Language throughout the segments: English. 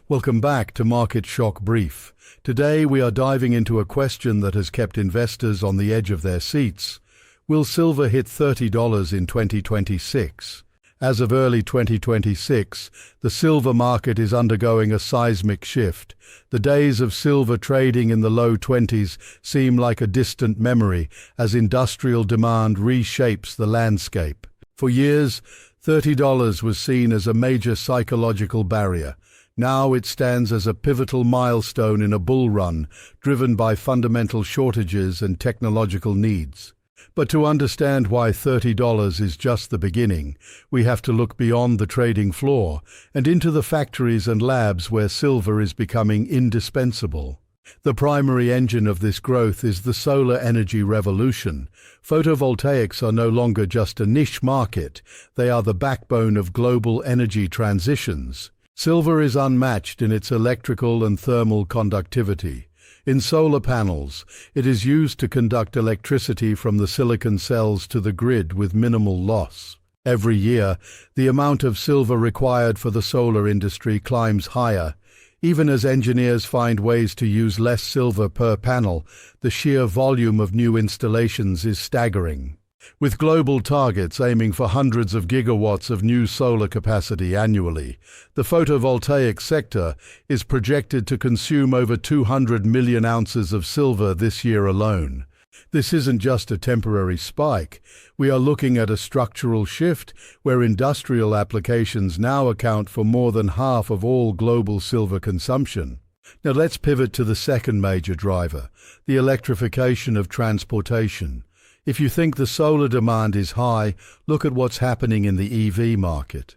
Welcome back to Market Shock Brief. Today we are diving into a question that has kept investors on the edge of their seats. Will silver hit $30 in 2026? As of early 2026, the silver market is undergoing a seismic shift. The days of silver trading in the low 20s seem like a distant memory as industrial demand reshapes the landscape. For years, $30 was seen as a major psychological barrier. Now it stands as a pivotal milestone in a bull run, driven by fundamental shortages and technological needs. But to understand why $30 is just the beginning, we have to look beyond the trading floor and into the factories and labs where silver is becoming indispensable. The primary engine of this growth is the solar energy revolution. Photovoltaics are no longer just a niche market, they are the backbone of global energy transitions. Silver is unmatched in its electrical and thermal conductivity. In solar panels, it is used to conduct electricity from the silicon cells to the grid with minimal loss. Every year, the amount of silver required for the solar industry climbs higher. Even as engineers find ways to use less silver per panel, the sheer volume of new installations is staggering. With global targets aiming for hundreds of gigawatts of new solar capacity annually, the photovoltaic sector is projected to consume over 200 million ounces of silver this year alone. This isn't just a temporary spike. We are looking at a structural shift where industrial applications now account for more than half of all global silver consumption. Now let's pivot to the second major driver, the electrification of transportation. If you think the solar demand is high, look at what's happening in the EV market.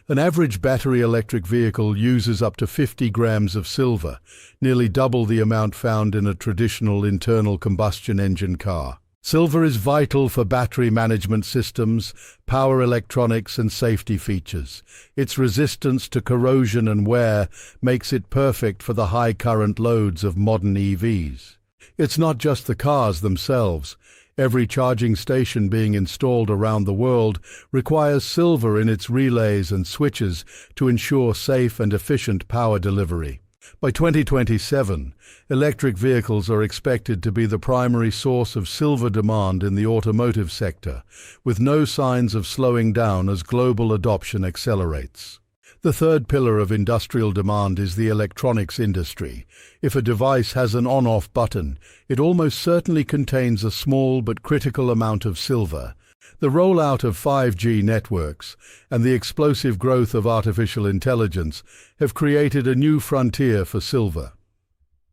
An average battery electric vehicle uses up to 50 grams of silver, nearly double the amount found in a traditional internal combustion engine car. Silver is vital for battery management systems, power electronics, and safety features. Its resistance to corrosion and wear makes it perfect for the high current loads of modern EVs. It's not just the cars themselves. Every charging station being installed around the world requires silver in its relays and switches to ensure safe and efficient power delivery. By 2027, electric vehicles are expected to be the primary source of silver demand in the automotive sector, with no signs of slowing down as global adoption accelerates. The third pillar of industrial demand is the electronics industry. If a device has an on-off button, it almost certainly contains a small but critical amount of silver. The rollout of 5G networks and the explosive growth of artificial intelligence have created a new frontier for silver.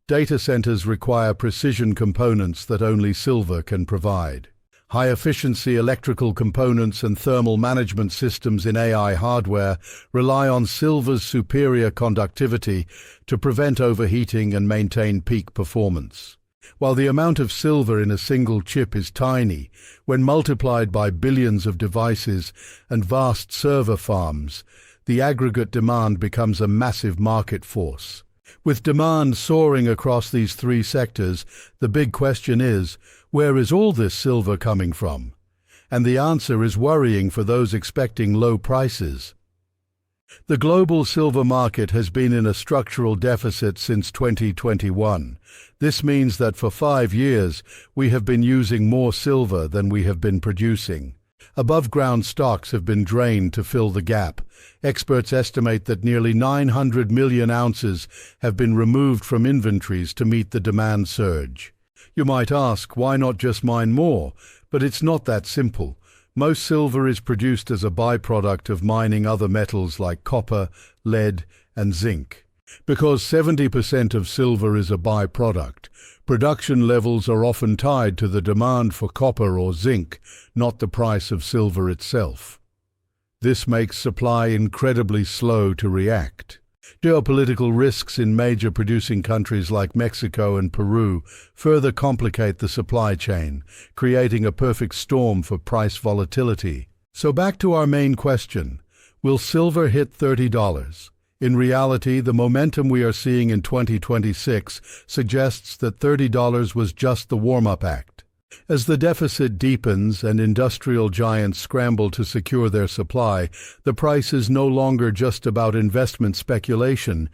Data centers require precision components that only silver can provide. High-efficiency electrical components and thermal management systems in AI hardware rely on silver's superior conductivity to prevent overheating and maintain peak performance. While the amount of silver in a single chip is tiny, when multiplied by billions of devices and vast server farms, the aggregate demand becomes a massive market force. With demand soaring across these three sectors, the big question is, where is all this silver coming from? And the answer is worrying for those expecting low prices. The global silver market has been in a structural deficit since 2021. This means that for 5 years, we have been using more silver than we have been producing. Above-ground stocks have been drained to fill the gap. Experts estimate that nearly 900 million ounces have been removed from inventories to meet the demand surge. You might ask, why not just mine more? But it's not that simple. Most silver is produced as a byproduct of mining other metals like copper, lead, and zinc. Because 70% of silver is a byproduct, production levels are often tied to the demand for copper or zinc, not the price of silver itself. This makes supply incredibly slow to react. Geopolitical risks in major producing countries like Mexico and Peru further complicate the supply chain, creating a perfect storm for price volatility. So back to our main question, will silver hit $30? In reality, the momentum we are seeing in 2026 suggests that $30 was just the warm-up act. As the deficit deepens and industrial giants scramble to secure their supply, the price is no longer just about investment speculation.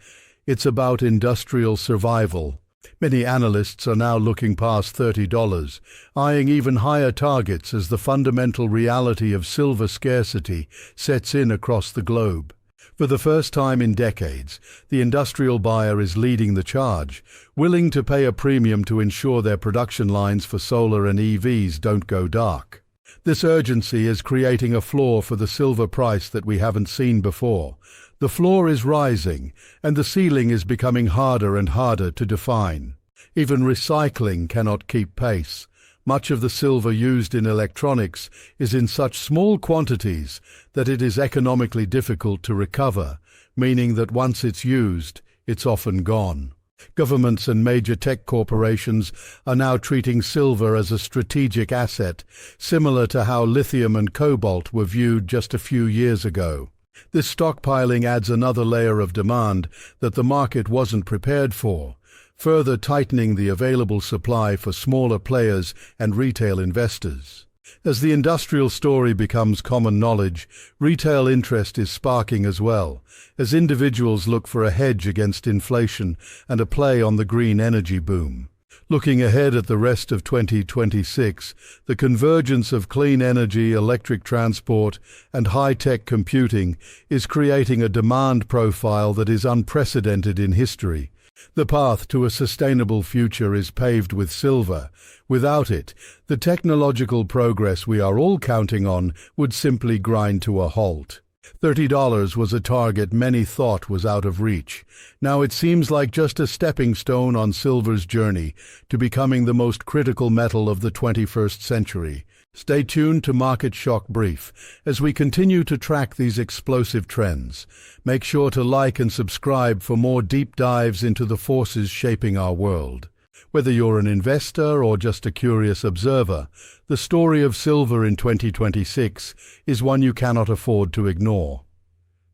It's about industrial survival. Many analysts are now looking past $30, eyeing even higher targets as the fundamental reality of silver scarcity sets in across the globe. For the first time in decades, the industrial buyer is leading the charge, willing to pay a premium to ensure their production lines for solar and EVs don't go dark. This urgency is creating a floor for the silver price that we haven't seen before. The floor is rising, and the ceiling is becoming harder and harder to define. Even recycling cannot keep pace. Much of the silver used in electronics is in such small quantities that it is economically difficult to recover, meaning that once it's used, it's often gone. Governments and major tech corporations are now treating silver as a strategic asset, similar to how lithium and cobalt were viewed just a few years ago. This stockpiling adds another layer of demand that the market wasn't prepared for, further tightening the available supply for smaller players and retail investors. As the industrial story becomes common knowledge, retail interest is sparking as well, as individuals look for a hedge against inflation and a play on the green energy boom. Looking ahead at the rest of 2026, the convergence of clean energy, electric transport, and high-tech computing is creating a demand profile that is unprecedented in history. The path to a sustainable future is paved with silver. Without it, the technological progress we are all counting on would simply grind to a halt. $30 was a target many thought was out of reach. Now it seems like just a stepping stone on silver's journey to becoming the most critical metal of the 21st century. Stay tuned to Market Shock Brief as we continue to track these explosive trends. Make sure to like and subscribe for more deep dives into the forces shaping our world. Whether you're an investor or just a curious observer, the story of silver in 2026 is one you cannot afford to ignore.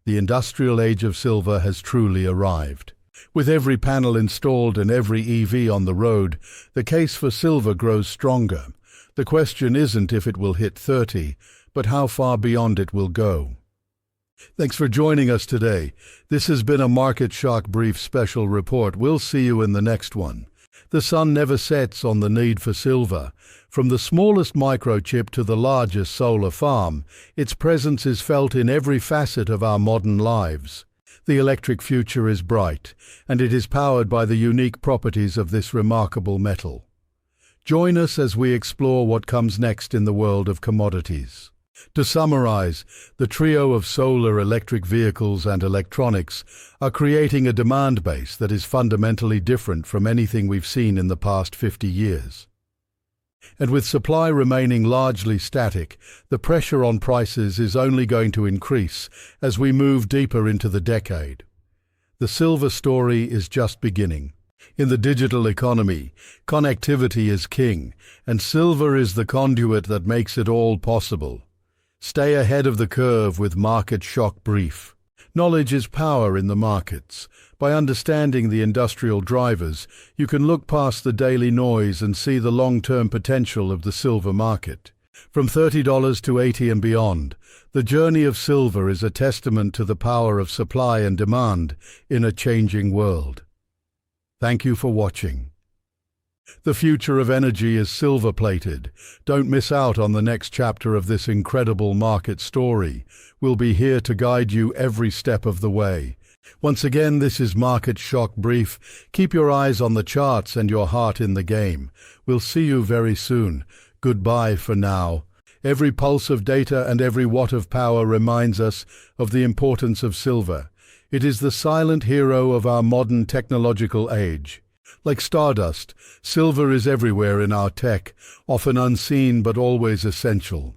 The industrial age of silver has truly arrived. With every panel installed and every EV on the road, the case for silver grows stronger. The question isn't if it will hit 30, but how far beyond it will go. Thanks for joining us today. This has been a Market Shock Brief special report. We'll see you in the next one. The sun never sets on the need for silver. From the smallest microchip to the largest solar farm, its presence is felt in every facet of our modern lives. The electric future is bright, and it is powered by the unique properties of this remarkable metal. Join us as we explore what comes next in the world of commodities. To summarize, the trio of solar, electric vehicles, and electronics are creating a demand base that is fundamentally different from anything we've seen in the past 50 years. And with supply remaining largely static, the pressure on prices is only going to increase as we move deeper into the decade. The silver story is just beginning. In the digital economy, connectivity is king, and silver is the conduit that makes it all possible. Stay ahead of the curve with Market Shock Brief. Knowledge is power in the markets. By understanding the industrial drivers, you can look past the daily noise and see the long-term potential of the silver market. From $30 to $80 and beyond, the journey of silver is a testament to the power of supply and demand in a changing world. Thank you for watching. The future of energy is silver-plated. Don't miss out on the next chapter of this incredible market story. We'll be here to guide you every step of the way. Once again, this is Market Shock Brief. Keep your eyes on the charts and your heart in the game. We'll see you very soon. Goodbye for now. Every pulse of data and every watt of power reminds us of the importance of silver. It is the silent hero of our modern technological age. Like stardust, silver is everywhere in our tech, often unseen but always essential.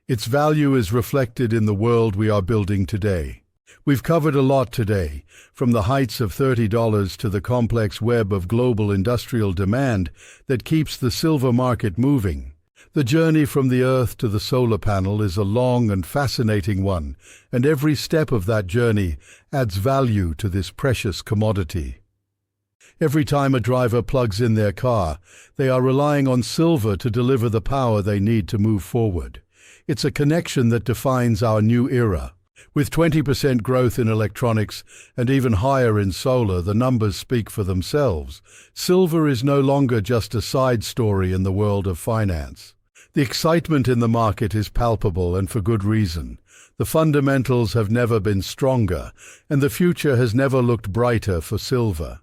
Its value is reflected in the world we are building today. We've covered a lot today, from the heights of $30 to the complex web of global industrial demand that keeps the silver market moving. The journey from the Earth to the solar panel is a long and fascinating one, and every step of that journey adds value to this precious commodity. Every time a driver plugs in their car, they are relying on silver to deliver the power they need to move forward. It's a connection that defines our new era. With 20% growth in electronics and even higher in solar, the numbers speak for themselves. Silver is no longer just a side story in the world of finance. The excitement in the market is palpable, and for good reason. The fundamentals have never been stronger, and the future has never looked brighter for silver.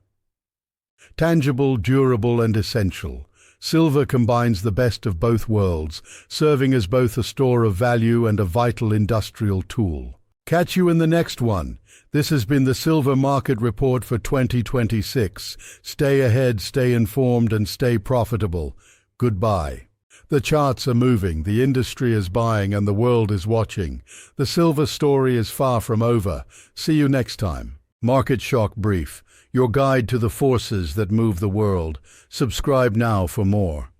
Tangible, durable, and essential. Silver combines the best of both worlds, serving as both a store of value and a vital industrial tool. Catch you in the next one. This has been the Silver Market Report for 2026. Stay ahead, stay informed, and stay profitable. Goodbye. The charts are moving, the industry is buying, and the world is watching. The silver story is far from over. See you next time. Market Shock Brief, your guide to the forces that move the world. Subscribe now for more.